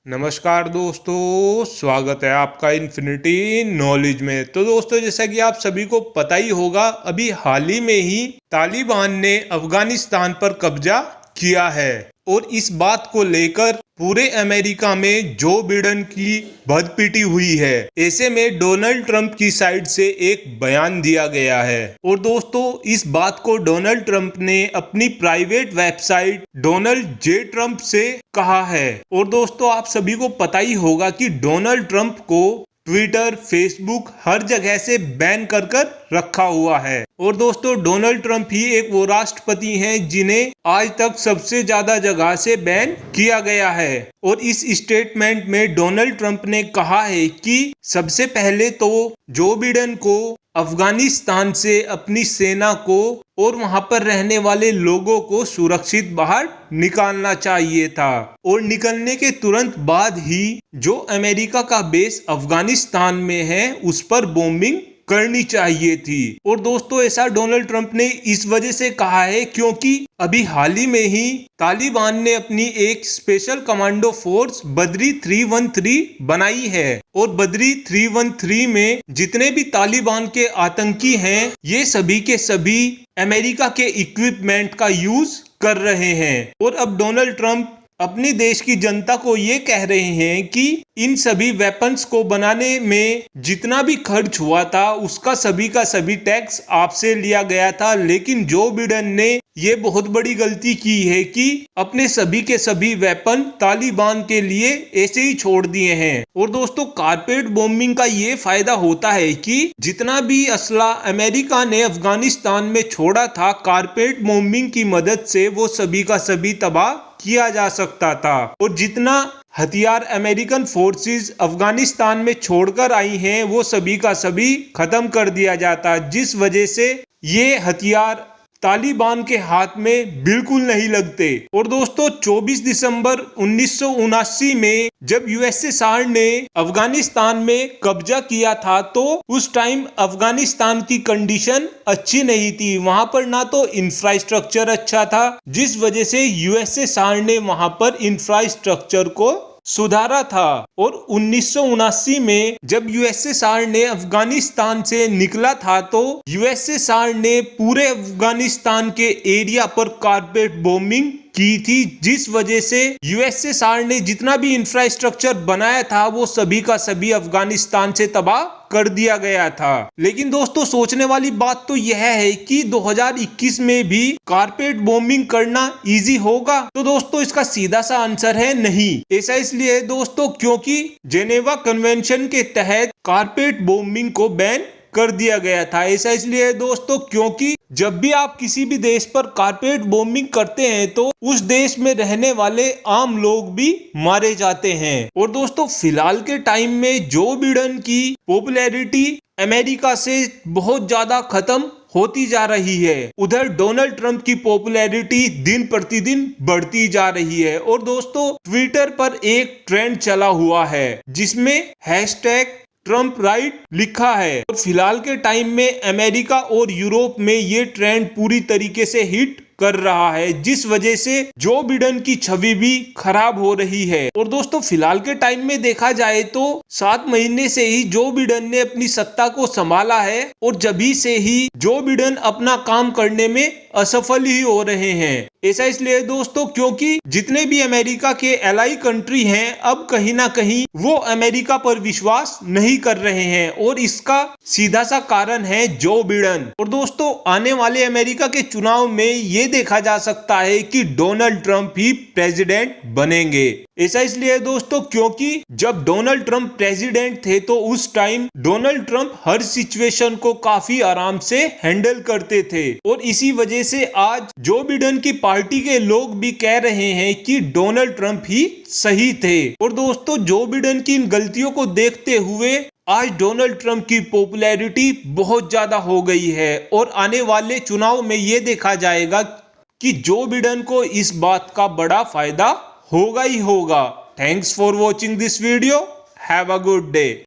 नमस्कार दोस्तों, स्वागत है आपका इन्फिनिटी नॉलेज में। तो दोस्तों, जैसा कि आप सभी को पता ही होगा, अभी हाल ही में ही तालिबान ने अफगानिस्तान पर कब्जा किया है और इस बात को लेकर पूरे अमेरिका में जो बिडेन की भदपिटी हुई है। ऐसे में डोनाल्ड ट्रंप की साइड से एक बयान दिया गया है और दोस्तों, इस बात को डोनाल्ड ट्रंप ने अपनी private website Donald J Trump से कहा है। और दोस्तों, आप सभी को पता ही होगा कि डोनाल्ड ट्रंप को ट्विटर, फेसबुक हर जगह से बैन कर रखा हुआ है। और दोस्तों, डोनाल्ड ट्रंप ही एक वो राष्ट्रपति हैं जिन्हें आज तक सबसे ज्यादा जगह से बैन किया गया है। और इस स्टेटमेंट में डोनाल्ड ट्रंप ने कहा है कि सबसे पहले तो जो बिडेन को अफगानिस्तान से अपनी सेना को और वहां पर रहने वाले लोगों को सुरक्षित बाहर निकालना चाहिए था और निकलने के तुरंत बाद ही जो अमेरिका का बेस अफगानिस्तान में है उस पर बॉम्बिंग करनी चाहिए थी। और दोस्तों, ऐसा डोनाल्ड ट्रंप ने इस वजह से कहा है क्योंकि अभी हाल ही में ही तालिबान ने अपनी एक स्पेशल कमांडो फोर्स बद्री 313 बनाई है और बद्री 313 में जितने भी तालिबान के आतंकी हैं, ये सभी के सभी अमेरिका के इक्विपमेंट का यूज कर रहे हैं। और अब डोनाल्ड ट्रंप अपने देश की जनता को ये कह रहे हैं कि इन सभी वेपन्स को बनाने में जितना भी खर्च हुआ था उसका सभी का सभी टैक्स आपसे लिया गया था। लेकिन जो बिडेन ने ये बहुत बड़ी गलती की है कि अपने सभी के सभी वेपन तालिबान के लिए ऐसे ही छोड़ दिए हैं। और दोस्तों, कारपेट बॉम्बिंग का ये फायदा होता है कि जितना भी असला अमेरिका ने अफगानिस्तान में छोड़ा था, कारपेट बॉम्बिंग की मदद से वो सभी का सभी तबाह किया जा सकता था। और जितना हथियार अमेरिकन फोर्सेस अफगानिस्तान में छोड़कर आई हैं वो सभी का सभी खत्म कर दिया जाता, जिस वजह से ये हथियार तालिबान के हाथ में बिल्कुल नहीं लगते। और दोस्तों, 24 दिसंबर 1979 में जब यूएसएसआर ने अफगानिस्तान में कब्जा किया था तो उस टाइम अफगानिस्तान की कंडीशन अच्छी नहीं थी। वहां पर ना तो इंफ्रास्ट्रक्चर अच्छा था, जिस वजह से यूएसएसआर ने वहां पर इंफ्रास्ट्रक्चर को सुधारा था। और 1979 में जब यूएसएसआर ने अफगानिस्तान से निकला था तो यूएसएसआर ने पूरे अफगानिस्तान के एरिया पर कारपेट बॉम्बिंग की थी, जिस वजह से यूएसएसआर ने जितना भी इंफ्रास्ट्रक्चर बनाया था वो सभी का सभी अफगानिस्तान से तबाह कर दिया गया था। लेकिन दोस्तों, सोचने वाली बात तो यह है कि 2021 में भी कारपेट बॉम्बिंग करना इजी होगा? तो दोस्तों, इसका सीधा सा आंसर है नहीं। ऐसा इसलिए दोस्तों क्योंकि जेनेवा कन्वेंशन के तहत कारपेट बॉम्बिंग को बैन कर दिया गया था। ऐसा इसलिए दोस्तों क्योंकि जब भी आप किसी भी देश पर कारपेट बॉम्बिंग करते हैं तो उस देश में रहने वाले आम लोग भी मारे जाते हैं। और दोस्तों, फिलहाल के टाइम में जो बिडेन की पॉपुलैरिटी अमेरिका से बहुत ज्यादा खत्म होती जा रही है, उधर डोनाल्ड ट्रंप की पॉपुलैरिटी दिन प्रतिदिन बढ़ती जा रही है। और दोस्तों, ट्विटर पर एक ट्रेंड चला हुआ है जिसमें हैशटैग ट्रंप राइट लिखा है। और फिलहाल के टाइम में अमेरिका और यूरोप में ये ट्रेंड पूरी तरीके से हिट कर रहा है, जिस वजह से जो बिडेन की छवि भी खराब हो रही है। और दोस्तों, फिलहाल के टाइम में देखा जाए तो 7 महीने से ही जो बिडेन ने अपनी सत्ता को संभाला है और जभी से ही जो बिडेन अपना काम करने में असफल ही हो रहे हैं। ऐसा इसलिए दोस्तों क्योंकि जितने भी अमेरिका के एलाई कंट्री हैं, अब कहीं ना कहीं वो अमेरिका पर विश्वास नहीं कर रहे हैं और इसका सीधा सा कारण है जो बिडेन। और दोस्तों, आने वाले अमेरिका के चुनाव में ये देखा जा सकता है कि डोनाल्ड ट्रंप ही प्रेसिडेंट बनेंगे। ऐसा इसलिए दोस्तों क्योंकि जब डोनाल्ड ट्रंप प्रेसिडेंट थे तो उस टाइम डोनाल्ड ट्रंप हर सिचुएशन को काफी आराम से हैंडल करते थे। और इसी वजह से आज जो बिडेन की पार्टी के लोग भी कह रहे हैं कि डोनाल्ड ट्रंप ही सही थे। और दोस्तों, जो बिडेन की इन गलतियों को देखते हुए आज डोनाल्ड ट्रंप की पॉपुलैरिटी बहुत ज्यादा हो गई है। और आने वाले चुनाव में ये देखा जाएगा कि जो बिडेन को इस बात का बड़ा फायदा होगा ही होगा। Thanks for watching this video. Have a good day.